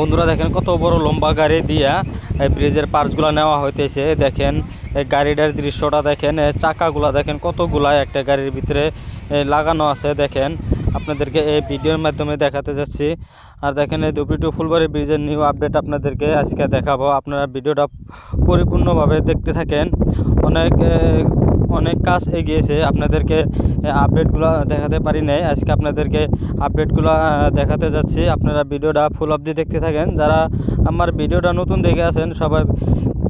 বন্ধুরা দেখেন কত বড় লম্বা গাড়ি দিয়া ব্রিজের পার্টসগুলো নেওয়া হইতেছে। দেখেন এই গাড়িটার দৃশ্যটা দেখেন, চাকাগুলা দেখেন কতগুলা একটা গাড়ির ভিতরে লাগানো আছে। দেখেন আপনাদেরকে এই ভিডিওর মাধ্যমে দেখাতে যাচ্ছি। আর দেখেন এই ধুবড়ী টু ফুলবাড়ী ব্রিজের নিউ আপডেট আপনাদেরকে আজকে দেখাবো। আপনারা ভিডিওটা পরিপূর্ণভাবে দেখতে থাকেন। অনেক অনেক কাজ এগিয়েছে, আপনাদেরকে আপডেটগুলো দেখাতে পারি নাই, আজকে আপনাদেরকে আপডেটগুলো দেখাতে যাচ্ছি। আপনারা ভিডিওটা ফুল অবধি দেখতে থাকেন। যারা আমার ভিডিওটা নতুন দেখে আছেন সবাই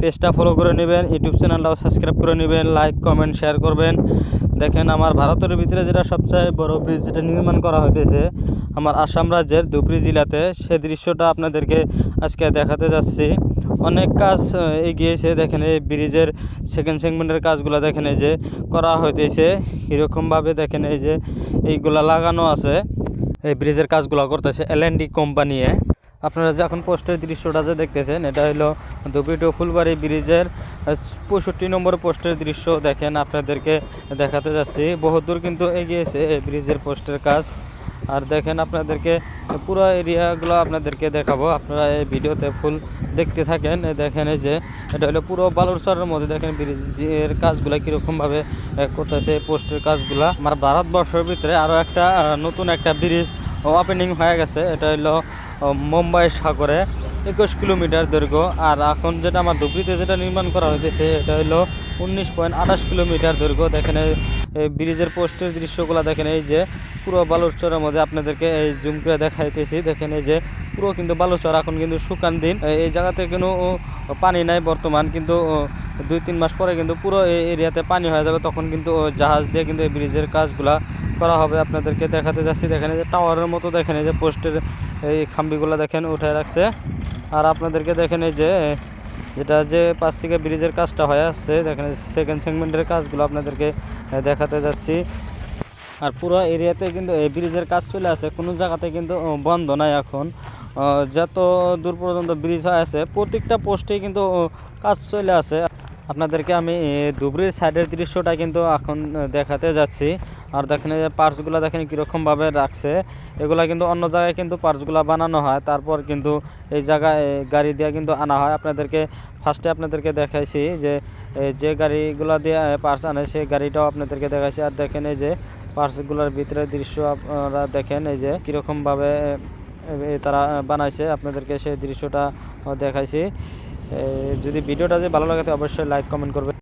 পেজটা ফলো করে নেবেন, ইউটিউব চ্যানেলটাও সাবস্ক্রাইব করে নেবেন, লাইক কমেন্ট শেয়ার করবেন। দেখেন আমার ভারতের ভিতরে যেটা সবচেয়ে বড় ব্রিজ যেটা নির্মাণ করা হয়েছে আমার আসাম রাজ্যের ধুবড়ী জেলাতে, সেই দৃশ্যটা আপনাদেরকে আজকে দেখাতে যাচ্ছি। অনেক কাজ এগিয়েছে। দেখেন এই ব্রিজের সেকেন্ড সেগমেন্টের কাজগুলো দেখেন এই যে করা হইতেছে এরকমভাবে। দেখেন এই যে এইগুলা লাগানো আছে, এই ব্রিজের কাজগুলো করতেছে L&D কোম্পানি। আপনারা যে এখন পোস্টের দৃশ্যটা যে দেখতেছেন এটা হলো ধুবড়ী টু ফুলবাড়ী ব্রিজের 65 নম্বর পোস্টের দৃশ্য। দেখেন আপনাদেরকে দেখাতে যাচ্ছি, বহুদূর কিন্তু এগিয়েছে এই ব্রিজের পোস্টের কাজ। আর দেখেন আপনাদেরকে পুরো এরিয়াগুলো আপনাদেরকে দেখাবো, আপনারা এই ভিডিওতে ফুল দেখতে থাকেন। দেখেন এই যে এটা হলো পুরো বালুরচরের মধ্যে, দেখেন ব্রিজের কাজগুলো কীরকমভাবে করতেছে পোস্টের কাজগুলো। আমার ভারতবর্ষের ভিতরে আরও একটা নতুন একটা ব্রিজ ওপেনিং হয়ে গেছে, এটা হলো মুম্বাই সাগরে 21 কিলোমিটার দৈর্ঘ্য। আর এখন যেটা আমার ধুবড়ীতে যেটা নির্মাণ করা হয়েছে এটা হলো 19.28 কিলোমিটার দৈর্ঘ্য। দেখেন এই ব্রিজের পোস্টের দৃশ্যগুলো দেখেন এই যে পুরো বালুরচরের মধ্যে আপনাদেরকে এই জুম করে দেখাইতেছি। দেখেন এই যে পুরো কিন্তু বালুচর, এখন কিন্তু শুকান দিন, এই জায়গাতে কোনো পানি নাই বর্তমান, কিন্তু 2-3 মাস পরে কিন্তু পুরো এই এরিয়াতে পানি হয়ে যাবে, তখন কিন্তু জাহাজ দিয়ে কিন্তু এই ব্রিজের কাজগুলা করা হবে। আপনাদেরকে দেখাতে যাচ্ছি। দেখেন এই যে টাওয়ারের মতো, দেখেন এই যে পোস্টের এই খাম্বিগুলো দেখেন উঠে রাখছে। আর আপনাদেরকে দেখেন এই যে যেটা যে পাশ থেকে ব্রিজের কাজটা হয়ে আসছে, দেখেন সেকেন্ড সেগমেন্টের কাজগুলো আপনাদেরকে দেখাতে যাচ্ছি। আর পুরো এরিয়াতে কিন্তু এই ব্রিজের কাজ চলে আছে, কোনো জায়গাতে কিন্তু বন্ধ নাই। এখন যত দূর পর্যন্ত ব্রিজ হয়ে আছে প্রত্যেকটা পোস্টেই কিন্তু কাজ চলে আছে। আপনাদেরকে আমি ধুবড়ীর সাইডের দৃশ্যটা কিন্তু এখন দেখাতে যাচ্ছি। আর দেখেন এই পার্টসগুলো দেখেন কীরকমভাবে রাখছে, এগুলা কিন্তু অন্য জায়গায় কিন্তু পার্টসগুলো বানানো হয়, তারপর কিন্তু এই জায়গায় গাড়ি দিয়ে কিন্তু আনা হয়। আপনাদেরকে ফার্স্টে আপনাদেরকে দেখাইছি যে গাড়িগুলো দিয়ে পার্টস আনে সেই গাড়িটাও আপনাদেরকে দেখাইছি। আর দেখেন এই যে পার্টসগুলোর ভিতরে দৃশ্য আপনারা দেখেন এই যে কীরকমভাবে তারা বানাইছে, আপনাদেরকে সেই দৃশ্যটা দেখাইছি। যদি ভিডিওটা যে ভালো লাগে তো অবশ্যই লাইক কমেন্ট করবেন।